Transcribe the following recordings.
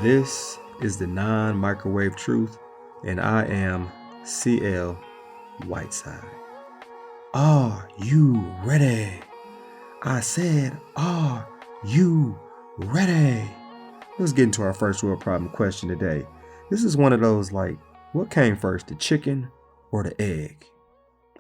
This is the non-microwave truth, and I am CL Whiteside. Are you ready? I said, are you ready? Let's get into our first world problem question today. This is one of those like, what came first, the chicken or the egg?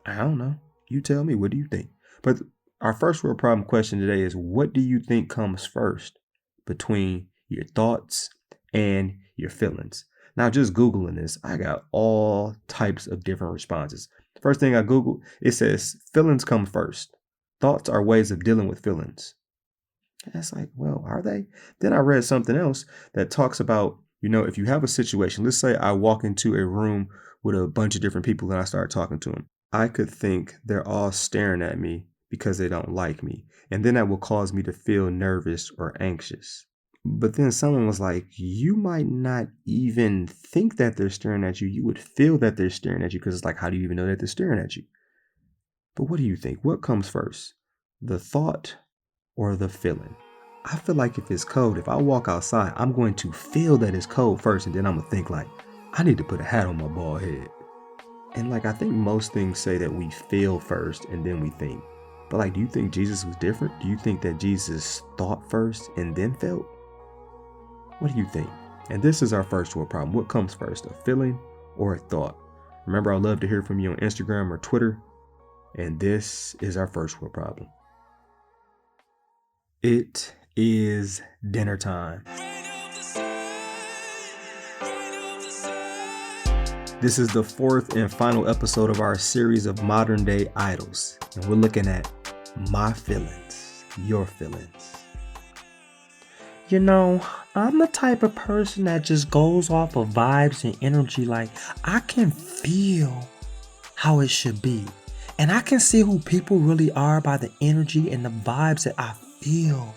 I don't know. You tell me, what do you think? But our first world problem question today is, what do you think comes first between your thoughts and your feelings? Now, just Googling this, I got all types of different responses. First thing I Googled, it says feelings come first. Thoughts are ways of dealing with feelings. That's like, well, are they? Then I read something else that talks about, if you have a situation, let's say I walk into a room with a bunch of different people and I start talking to them. I could think they're all staring at me because they don't like me. And then that will cause me to feel nervous or anxious. But then someone was like, you might not even think that they're staring at you. You would feel that they're staring at you because it's like, how do you even know that they're staring at you? But what do you think? What comes first? The thought or the feeling? I feel like if it's cold, if I walk outside, I'm going to feel that it's cold first. And then I'm going to think like, I need to put a hat on my bald head. And I think most things say that we feel first and then we think. But do you think Jesus was different? Do you think that Jesus thought first and then felt? What do you think? And this is our first world problem. What comes first, a feeling or a thought? Remember, I'd love to hear from you on Instagram or Twitter. And this is our first world problem. It is dinner time. This is the fourth and final episode of our series of modern day idols. And we're looking at my feelings, your feelings. I'm the type of person that just goes off of vibes and energy. I can feel how it should be. And I can see who people really are by the energy and the vibes that I feel.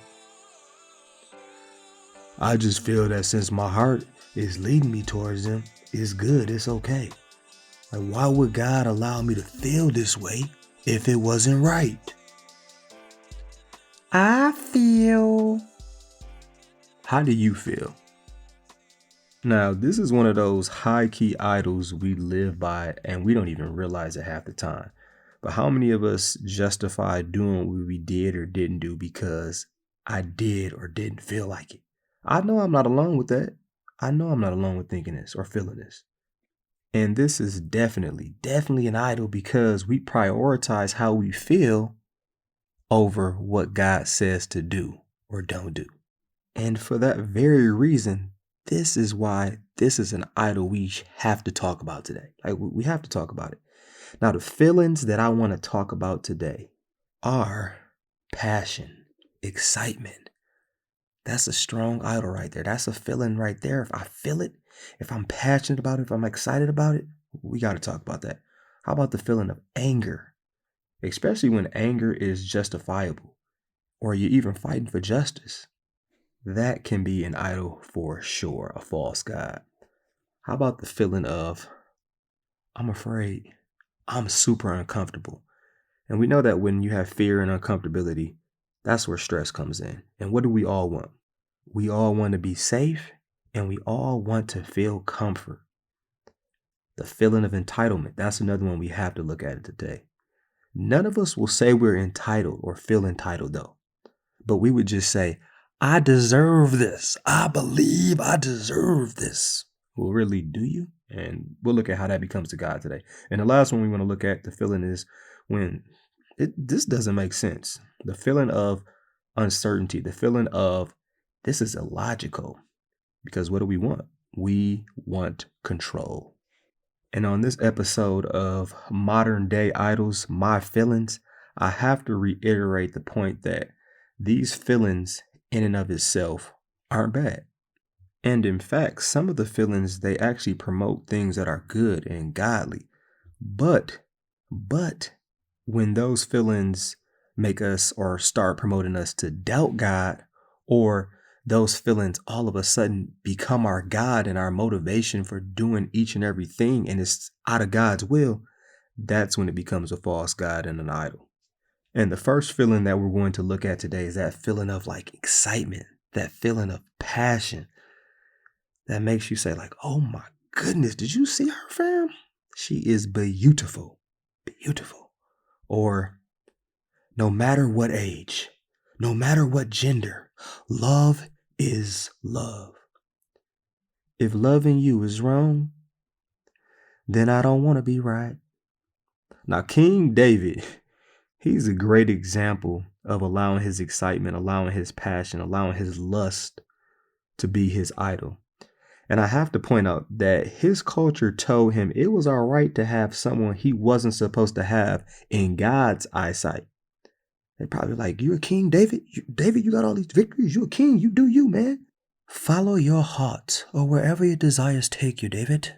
I just feel that since my heart is leading me towards them, it's good, it's okay. Why would God allow me to feel this way if it wasn't right? I feel... How do you feel? Now, this is one of those high-key idols we live by and we don't even realize it half the time. But how many of us justify doing what we did or didn't do because I did or didn't feel like it? I know I'm not alone with that. I know I'm not alone with thinking this or feeling this. And this is definitely an idol because we prioritize how we feel over what God says to do or don't do. And for that very reason, this is why this is an idol we have to talk about today. We have to talk about it. Now, the feelings that I want to talk about today are passion, excitement. That's a strong idol right there. That's a feeling right there. If I feel it, if I'm passionate about it, if I'm excited about it, we got to talk about that. How about the feeling of anger? Especially when anger is justifiable or you're even fighting for justice. That can be an idol for sure, a false god. How about the feeling of, I'm afraid, I'm super uncomfortable. And we know that when you have fear and uncomfortability, that's where stress comes in. And what do we all want? We all want to be safe and we all want to feel comfort. The feeling of entitlement, that's another one we have to look at today. None of us will say we're entitled or feel entitled though. But we would just say, I deserve this. I believe I deserve this. Well, really, do you? And we'll look at how that becomes to God today. And the last one we want to look at, the feeling is when this doesn't make sense. The feeling of uncertainty, the feeling of this is illogical. Because what do we want? We want control. And on this episode of Modern Day Idols, My Feelings, I have to reiterate the point that these feelings in and of itself aren't bad. And in fact, some of the feelings, they actually promote things that are good and godly. But when those feelings make us or start promoting us to doubt God, or those feelings all of a sudden become our God and our motivation for doing each and everything, and it's out of God's will, that's when it becomes a false god and an idol. And the first feeling that we're going to look at today is that feeling of excitement, that feeling of passion. that makes you say, like, oh my goodness, did you see her, fam? She is beautiful. Beautiful. Or no matter what age, no matter what gender, love is love. If loving you is wrong, then I don't want to be right. Now, King David, he's a great example of allowing his excitement, allowing his passion, allowing his lust to be his idol. And I have to point out that his culture told him it was all right to have someone he wasn't supposed to have in God's eyesight. They're probably like, you're a king, David. David, you got all these victories. You're a king. You do you, man. Follow your heart or wherever your desires take you, David.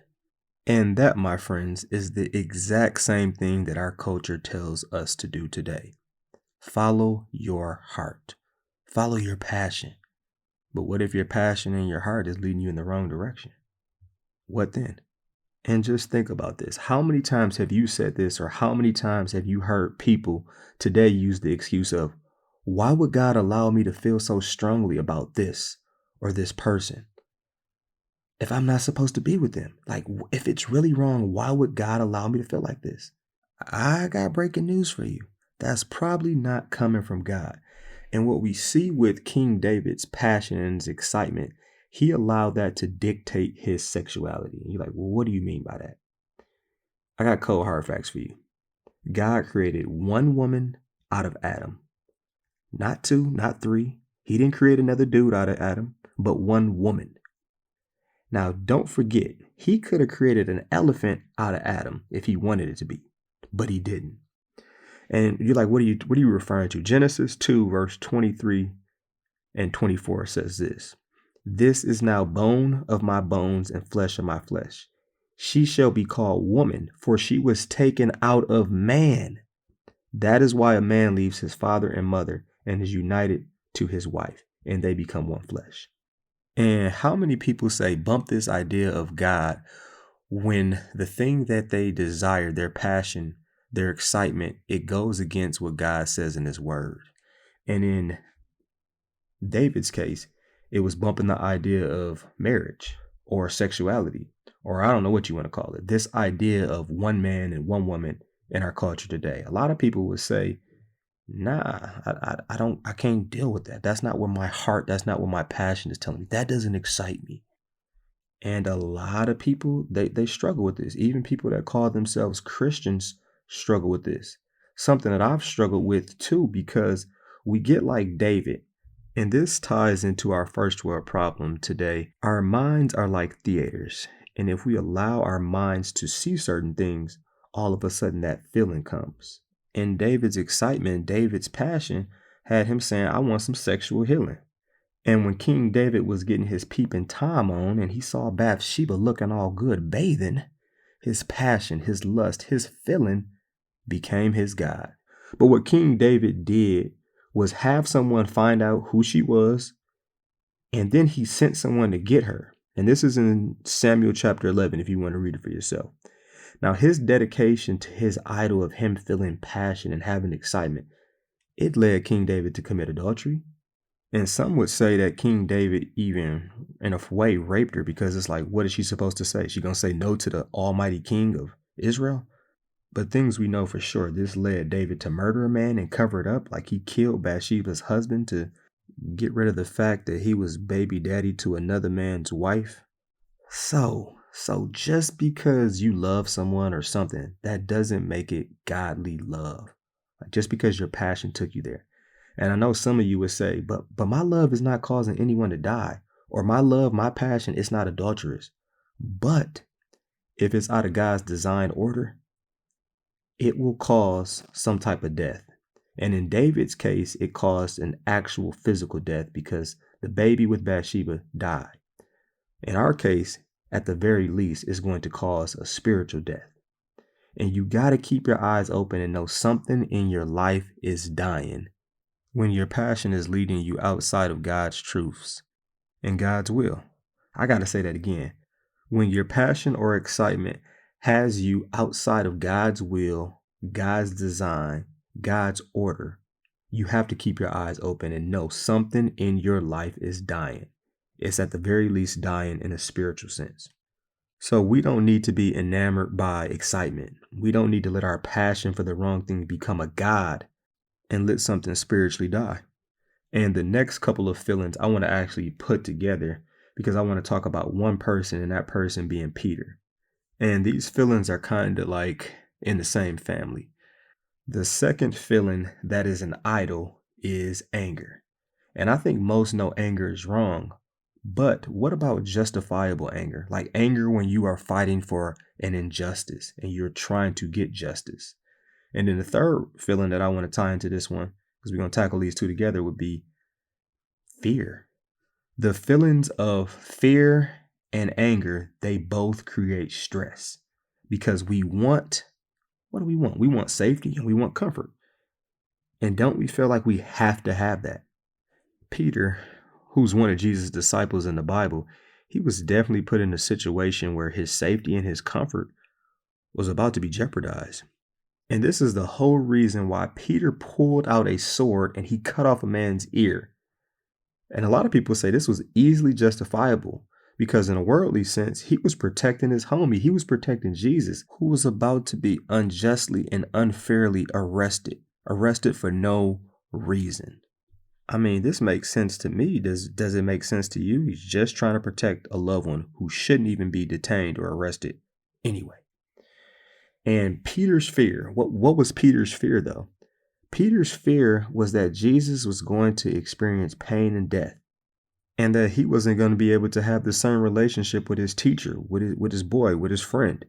And that, my friends, is the exact same thing that our culture tells us to do today. Follow your heart. Follow your passion. But what if your passion and your heart is leading you in the wrong direction? What then? And just think about this. How many times have you said this, or how many times have you heard people today use the excuse of, why would God allow me to feel so strongly about this or this person if I'm not supposed to be with them? Like, if it's really wrong, why would God allow me to feel like this? I got breaking news for you. That's probably not coming from God. And what we see with King David's passion and his excitement, he allowed that to dictate his sexuality. And you're like, well, what do you mean by that? I got cold hard facts for you. God created one woman out of Adam. Not two, not three. He didn't create another dude out of Adam, but one woman. Now, don't forget, he could have created an elephant out of Adam if he wanted it to be, but he didn't. And you're like, what are you referring to? Genesis 2, verse 23 and 24 says this. This is now bone of my bones and flesh of my flesh. She shall be called woman, for she was taken out of man. That is why a man leaves his father and mother and is united to his wife, and they become one flesh. And how many people say bump this idea of God when the thing that they desire, their passion, their excitement, it goes against what God says in his word? And in David's case, it was bumping the idea of marriage or sexuality, or I don't know what you want to call it. This idea of one man and one woman in our culture today. A lot of people would say, nah, I can't deal with that. That's not what my heart, that's not what my passion is telling me. That doesn't excite me. And a lot of people, they struggle with this. Even people that call themselves Christians struggle with this. Something that I've struggled with too, because we get like David. And this ties into our first world problem today. Our minds are like theaters. And if we allow our minds to see certain things, all of a sudden that feeling comes. And David's excitement, David's passion had him saying, I want some sexual healing. And when King David was getting his peeping Tom on and he saw Bathsheba looking all good bathing, his passion, his lust, his feeling became his God. But what King David did was have someone find out who she was, and then he sent someone to get her. And this is in Samuel chapter 11, if you want to read it for yourself. Now, his dedication to his idol of him feeling passion and having excitement, it led King David to commit adultery. And some would say that King David even, in a way, raped her, because it's like, what is she supposed to say? She gonna say no to the almighty king of Israel? But things we know for sure, this led David to murder a man and cover it up, like he killed Bathsheba's husband to get rid of the fact that he was baby daddy to another man's wife. So just because you love someone or something, that doesn't make it godly love. Like just because your passion took you there. And I know some of you would say, but my love is not causing anyone to die, or my love, my passion, it's not adulterous. But if it's out of God's design order, it will cause some type of death. And in David's case, it caused an actual physical death because the baby with Bathsheba died. In our case, at the very least, it's going to cause a spiritual death. And you got to keep your eyes open and know something in your life is dying when your passion is leading you outside of God's truths and God's will. I got to say that again. When your passion or excitement has you outside of God's will, God's design, God's order, you have to keep your eyes open and know something in your life is dying. It's at the very least dying in a spiritual sense. So we don't need to be enamored by excitement. We don't need to let our passion for the wrong thing become a god and let something spiritually die. And the next couple of feelings I want to actually put together because I want to talk about one person and that person being Peter. And these feelings are kind of like in the same family. The second feeling that is an idol is anger. And I think most know anger is wrong. But what about justifiable anger? Like anger when you are fighting for an injustice and you're trying to get justice. And then the third feeling that I want to tie into this one, because we're going to tackle these two together, would be fear. The feelings of fear and anger, they both create stress because we want, what do we want? We want safety and we want comfort. And don't we feel like we have to have that? Peter, who's one of Jesus' disciples in the Bible, he was definitely put in a situation where his safety and his comfort was about to be jeopardized. And this is the whole reason why Peter pulled out a sword and he cut off a man's ear. And a lot of people say this was easily justifiable because, in a worldly sense, he was protecting his homie. He was protecting Jesus, who was about to be unjustly and unfairly arrested for no reason. I mean, this makes sense to me. Does it make sense to you? He's just trying to protect a loved one who shouldn't even be detained or arrested anyway. And Peter's fear, what was Peter's fear though? Peter's fear was that Jesus was going to experience pain and death, and that he wasn't going to be able to have the same relationship with his teacher, with his boy, with his friend.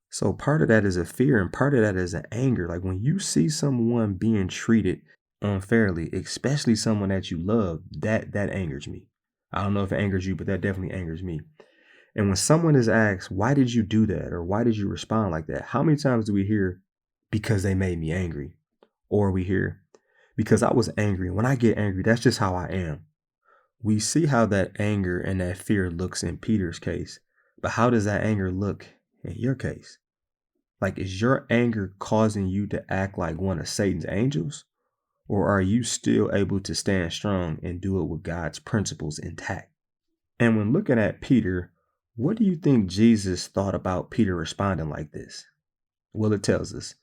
So part of that is a fear, and part of that is an anger. Like when you see someone being treated unfairly, especially someone that you love, that angers me. I don't know if it angers you, but that definitely angers me. And when someone is asked, why did you do that? Or why did you respond like that? How many times do we hear, because they made me angry? Or we hear, because I was angry. When I get angry, that's just how I am. We see how that anger and that fear looks in Peter's case. But how does that anger look in your case? Like, is your anger causing you to act like one of Satan's angels? Or are you still able to stand strong and do it with God's principles intact? And when looking at Peter, what do you think Jesus thought about Peter responding like this? Well, it tells us.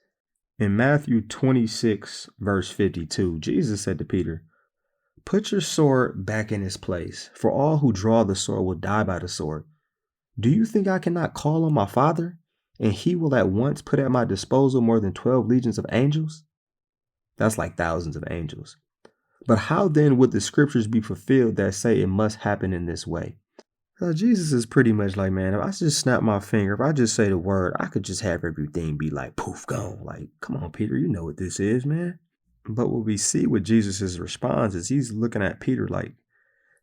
In Matthew 26, verse 52, Jesus said to Peter, "Put your sword back in its place, for all who draw the sword will die by the sword. Do you think I cannot call on my Father, and he will at once put at my disposal more than 12 legions of angels?" That's like thousands of angels. But how then would the scriptures be fulfilled that say it must happen in this way? So Jesus is pretty much like, man, if I just snap my finger, if I just say the word, I could just have everything be like, poof, gone. Like, come on, Peter, you know what this is, man. But what we see with Jesus' response is he's looking at Peter like,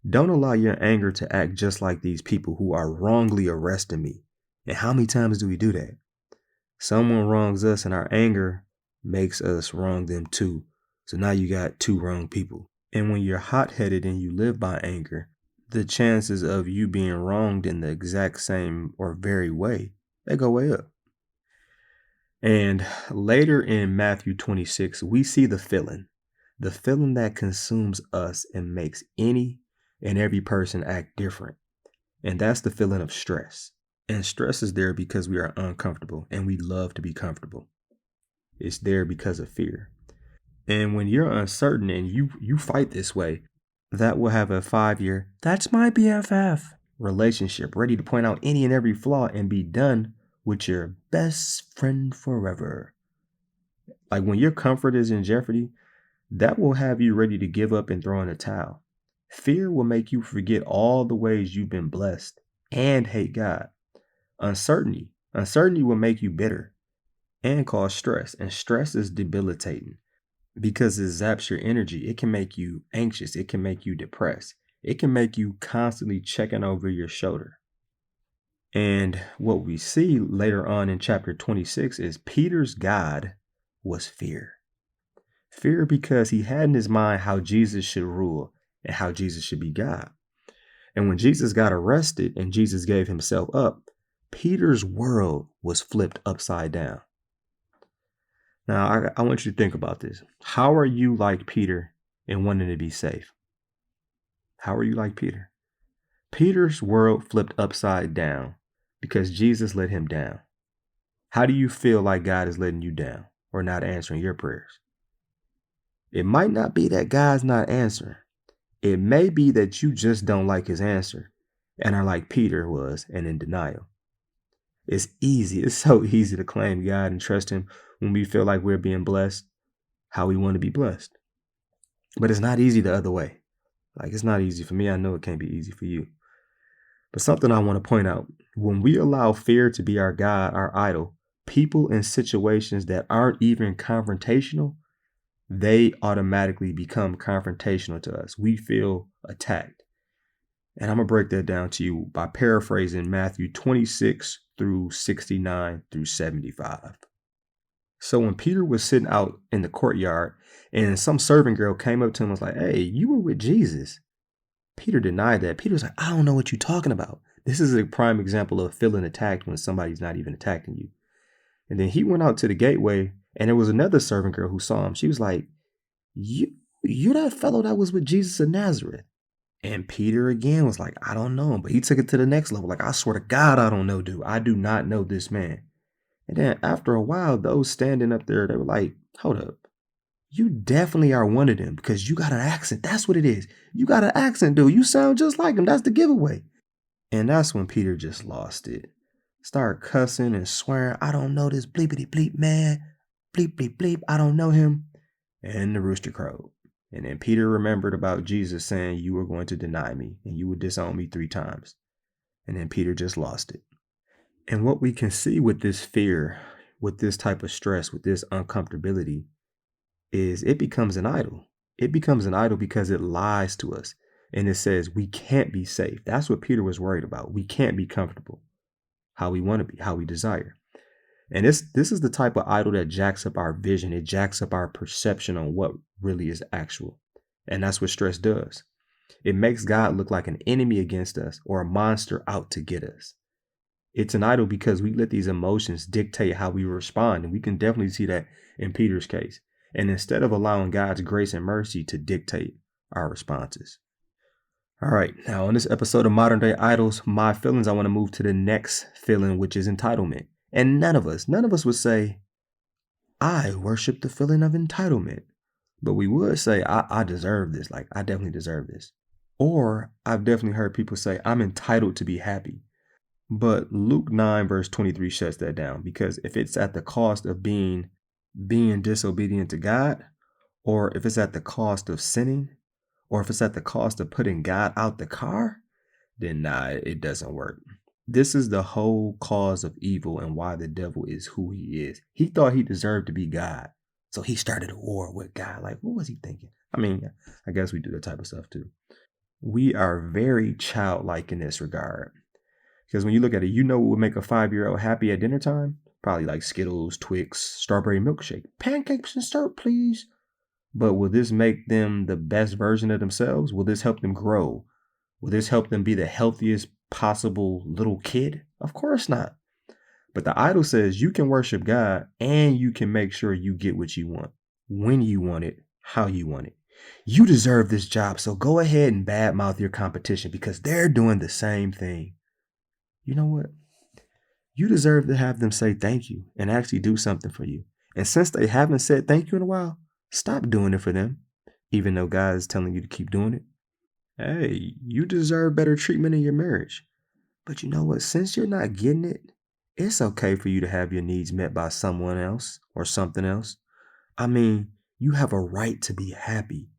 don't allow your anger to act just like these people who are wrongly arresting me. And how many times do we do that? Someone wrongs us and our anger makes us wrong them too. So now you got two wrong people. And when you're hot-headed and you live by anger, the chances of you being wronged in the exact same or very way, they go way up. And later in Matthew 26, we see the feeling that consumes us and makes any and every person act different. And that's the feeling of stress. And stress is there because we are uncomfortable and we love to be comfortable. It's there because of fear. And when you're uncertain and you fight this way, that will have a 5-year, "That's my BFF" relationship ready to point out any and every flaw and be done with your best friend forever. Like when your comfort is in jeopardy, that will have you ready to give up and throw in a towel. Fear will make you forget all the ways you've been blessed and hate God. Uncertainty will make you bitter and cause stress, and stress is debilitating because it zaps your energy. It can make you anxious. It can make you depressed. It can make you constantly checking over your shoulder. And what we see later on in chapter 26 is Peter's God was fear. Fear because he had in his mind how Jesus should rule and how Jesus should be God. And when Jesus got arrested and Jesus gave himself up, Peter's world was flipped upside down. Now, I want you to think about this. How are you like Peter in wanting to be safe? How are you like Peter? Peter's world flipped upside down because Jesus let him down. How do you feel like God is letting you down or not answering your prayers? It might not be that God's not answering. It may be that you just don't like his answer and are like Peter was and in denial. It's easy. It's so easy to claim God and trust him when we feel like we're being blessed how we want to be blessed. But it's not easy the other way. Like, it's not easy for me. I know it can't be easy for you. But something I want to point out, when we allow fear to be our God, our idol, people in situations that aren't even confrontational, they automatically become confrontational to us. We feel attacked. And I'm going to break that down to you by paraphrasing Matthew 26 through 69 through 75. So when Peter was sitting out in the courtyard and some servant girl came up to him and was like, "Hey, you were with Jesus." Peter denied that. Peter was like, "I don't know what you're talking about." This is a prime example of feeling attacked when somebody's not even attacking you. And then he went out to the gateway and there was another servant girl who saw him. She was like, You're that fellow that was with Jesus of Nazareth." And Peter again was like, "I don't know him." But he took it to the next level. Like, "I swear to God, I don't know, dude. I do not know this man." And then after a while, those standing up there, they were like, "Hold up. You definitely are one of them because you got an accent. That's what it is. You got an accent, dude. You sound just like him. That's the giveaway." And that's when Peter just lost it. Started cussing and swearing, "I don't know this bleepity bleep man. Bleep bleep bleep. I don't know him." And the rooster crowed. And then Peter remembered about Jesus saying, "You were going to deny me and you would disown me 3 times." And then Peter just lost it. And what we can see with this fear, with this type of stress, with this uncomfortability, is it becomes an idol. It becomes an idol because it lies to us. And it says we can't be safe. That's what Peter was worried about. We can't be comfortable how we want to be, how we desire. And this is the type of idol that jacks up our vision. It jacks up our perception on what really is actual. And that's what stress does. It makes God look like an enemy against us or a monster out to get us. It's an idol because we let these emotions dictate how we respond. And we can definitely see that in Peter's case. And instead of allowing God's grace and mercy to dictate our responses. All right, now on this episode of Modern Day Idols, my feelings, I want to move to the next feeling, which is entitlement. And none of us would say, "I worship the feeling of entitlement." But we would say, I deserve this. Like, I definitely deserve this. Or I've definitely heard people say, "I'm entitled to be happy." But Luke 9 verse 23 shuts that down, because if it's at the cost of being disobedient to God, or if it's at the cost of sinning, or if it's at the cost of putting God out the car, then nah, it doesn't work. This is the whole cause of evil and why the devil is who he is. He thought he deserved to be God. So he started a war with God. Like, what was he thinking? I mean, I guess we do that type of stuff too. We are very childlike in this regard. Because when you look at it, you know what would make a 5-year-old happy at dinner time? Probably like Skittles, Twix, strawberry milkshake. "Pancakes and syrup, please." But will this make them the best version of themselves? Will this help them grow? Will this help them be the healthiest possible little kid? Of course not. But the idol says you can worship God and you can make sure you get what you want, when you want it, how you want it. You deserve this job, so go ahead and badmouth your competition because they're doing the same thing. You know what? You deserve to have them say thank you and actually do something for you. And since they haven't said thank you in a while, stop doing it for them, even though God is telling you to keep doing it. Hey, you deserve better treatment in your marriage. But you know what? Since you're not getting it, it's okay for you to have your needs met by someone else or something else. I mean, you have a right to be happy.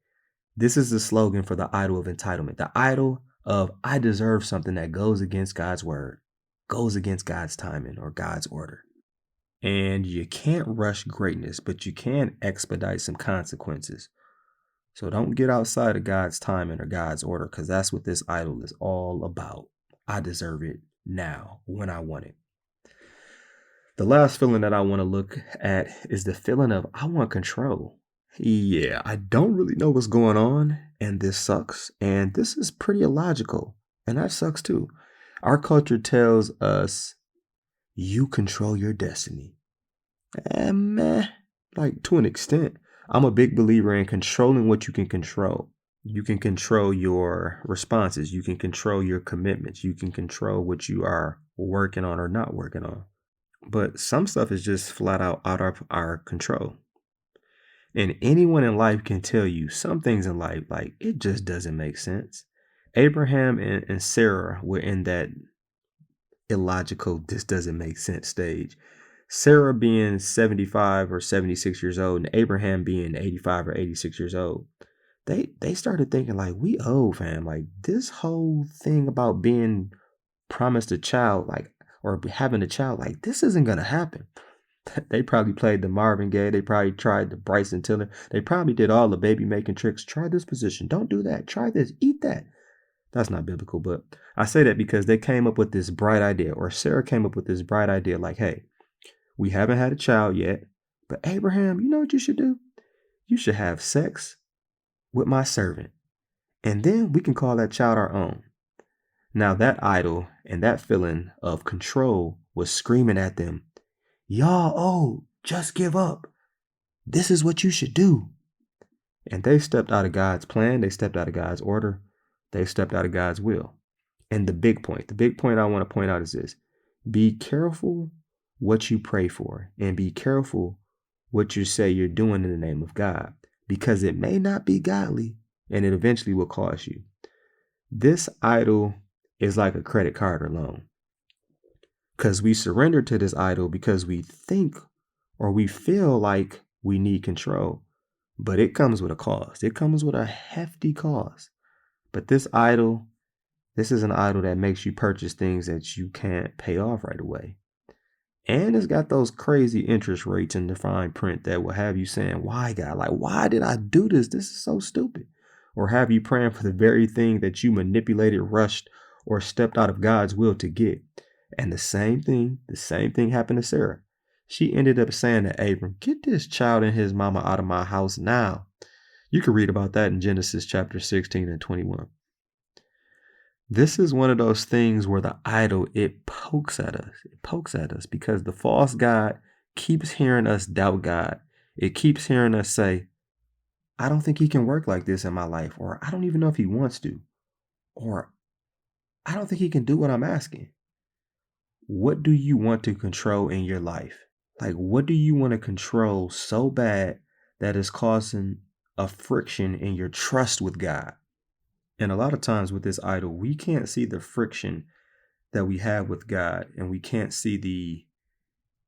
This is the slogan for the idol of entitlement. The idol of "I deserve something" that goes against God's word, goes against God's timing or God's order. And you can't rush greatness, but you can expedite some consequences. So don't get outside of God's timing or God's order, because that's what this idol is all about. I deserve it now, when I want it. The last feeling that I want to look at is the feeling of I want control. Yeah, I don't really know what's going on, and this sucks. And this is pretty illogical, and that sucks too. Our culture tells us you control your destiny. Meh, like to an extent. I'm a big believer in controlling what you can control. You can control your responses. You can control your commitments. You can control what you are working on or not working on. But some stuff is just flat out of our control. And anyone in life can tell you some things in life, like it just doesn't make sense. Abraham and Sarah were in that illogical, this doesn't make sense stage. Sarah being 75 or 76 years old and Abraham being 85 or 86 years old. They started thinking like we old fam. Like this whole thing about being promised a child, like or having a child, like this isn't gonna happen. They probably played the Marvin Gaye. They probably tried the Bryson Tiller. They probably did all the baby making tricks. Try this position. Don't do that. Try this. Eat that. That's not biblical, but I say that because they came up with this bright idea, or Sarah came up with this bright idea like, hey, we haven't had a child yet, but Abraham, you know what you should do? You should have sex with my servant, and then we can call that child our own. Now, that idol and that feeling of control was screaming at them, y'all old, just give up. This is what you should do. And they stepped out of God's plan. They stepped out of God's order. They stepped out of God's will. And the big point I want to point out is this: be careful what you pray for, and be careful what you say you're doing in the name of God, because it may not be godly and it eventually will cost you. This idol is like a credit card or loan, because we surrender to this idol because we think or we feel like we need control, but it comes with a cost. It comes with a hefty cost. But this idol, this is an idol that makes you purchase things that you can't pay off right away. And it's got those crazy interest rates in the fine print that will have you saying, why, God? Like, why did I do this? This is so stupid. Or have you praying for the very thing that you manipulated, rushed, or stepped out of God's will to get. And the same thing happened to Sarah. She ended up saying to Abram, get this child and his mama out of my house now. You can read about that in Genesis chapter 16 and 21. This is one of those things where the idol, it pokes at us. It pokes at us because the false God keeps hearing us doubt God. It keeps hearing us say, I don't think he can work like this in my life, or I don't even know if he wants to, or I don't think he can do what I'm asking. What do you want to control in your life? Like, what do you want to control so bad that is causing a friction in your trust with God? And a lot of times with this idol, we can't see the friction that we have with God, and we can't see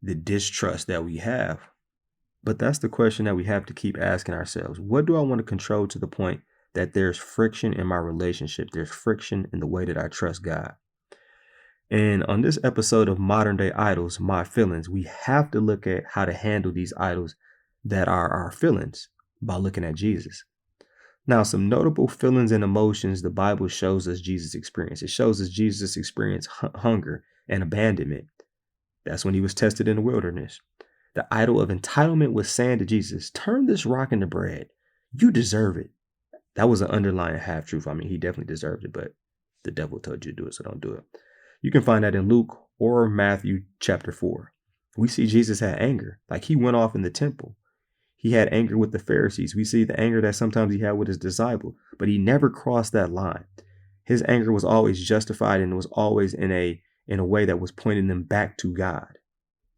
the distrust that we have. But that's the question that we have to keep asking ourselves. What do I want to control to the point that there's friction in my relationship? There's friction in the way that I trust God. And on this episode of Modern Day Idols, My Feelings, we have to look at how to handle these idols that are our feelings by looking at Jesus. Now, some notable feelings and emotions the Bible shows us Jesus experienced. It shows us Jesus experienced hunger and abandonment. That's when he was tested in the wilderness. The idol of entitlement was saying to Jesus, turn this rock into bread. You deserve it. That was an underlying half truth. I mean, he definitely deserved it, but the devil told you to do it, so don't do it. You can find that in Luke or Matthew chapter 4. We see Jesus had anger, like he went off in the temple. He had anger with the Pharisees. We see the anger that sometimes he had with his disciples, but he never crossed that line. His anger was always justified, and it was always in a way that was pointing them back to God.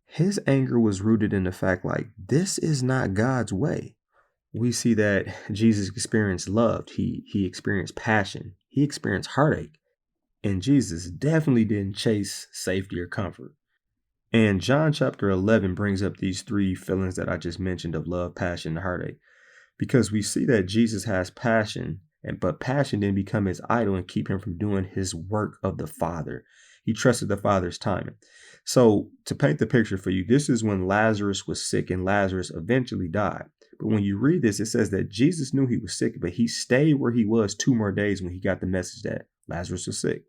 His anger was rooted in the fact like, this is not God's way. We see that Jesus experienced love. He experienced passion. He experienced heartache. And Jesus definitely didn't chase safety or comfort. And John chapter 11 brings up these three feelings that I just mentioned of love, passion, and heartache, because we see that Jesus has passion, but passion didn't become his idol and keep him from doing his work of the Father. He trusted the Father's timing. So to paint the picture for you, this is when Lazarus was sick and Lazarus eventually died. But when you read this, it says that Jesus knew he was sick, but he stayed where he was 2 more days when he got the message that Lazarus was sick.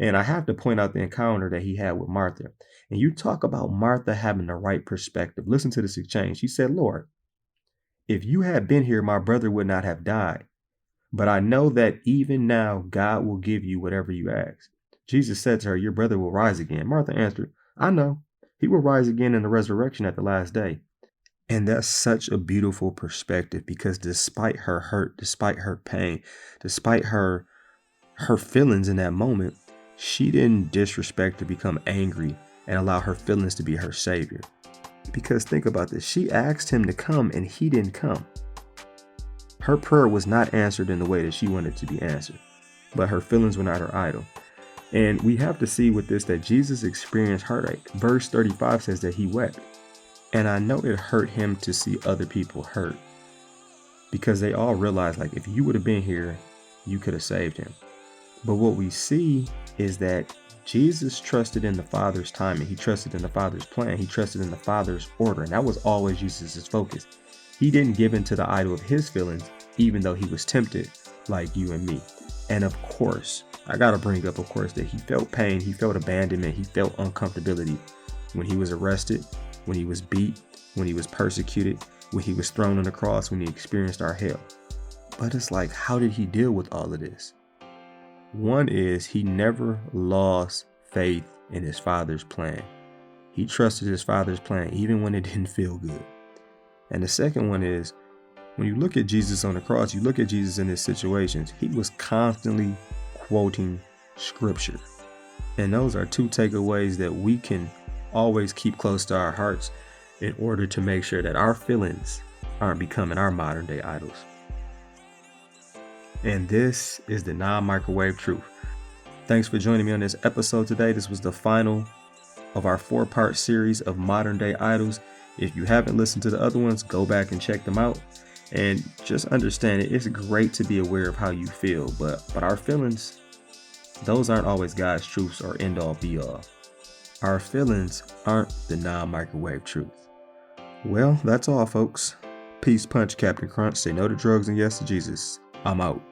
And I have to point out the encounter that he had with Martha. And you talk about Martha having the right perspective. Listen to this exchange. She said, Lord, if you had been here, my brother would not have died. But I know that even now, God will give you whatever you ask. Jesus said to her, your brother will rise again. Martha answered, I know. He will rise again in the resurrection at the last day. And that's such a beautiful perspective because despite her hurt, despite her pain, despite her feelings in that moment, she didn't disrespect or become angry and allow her feelings to be her savior. Because think about this, she asked him to come and he didn't come. Her prayer was not answered in the way that she wanted to be answered, but her feelings were not her idol. And we have to see with this that Jesus experienced heartache. Verse 35 says that he wept. And I know it hurt him to see other people hurt because they all realized, like, if you would have been here, you could have saved him. But what we see is that Jesus trusted in the Father's timing. He trusted in the Father's plan. He trusted in the Father's order. And that was always Jesus' focus. He didn't give in to the idol of his feelings, even though he was tempted like you and me. And of course, I got to bring up, of course, that he felt pain. He felt abandonment. He felt uncomfortability when he was arrested, when he was beat, when he was persecuted, when he was thrown on the cross, when he experienced our hell. But it's like, how did he deal with all of this? One is he never lost faith in his Father's plan. He trusted his Father's plan even when it didn't feel good. And the second one is, when you look at Jesus on the cross, you look at Jesus in his situations, he was constantly quoting scripture. And those are two takeaways that we can always keep close to our hearts in order to make sure that our feelings aren't becoming our modern day idols. And this is the non-microwave truth. Thanks for joining me on this episode today. This was the final of our 4-part series of modern day idols. If you haven't listened to the other ones, go back and check them out. And just understand it's great to be aware of how you feel, but our feelings, those aren't always God's truths or end all be all. Our feelings aren't the non-microwave truth. Well, that's all, folks. Peace, punch, Captain Crunch. Say no to drugs and yes to Jesus. I'm out.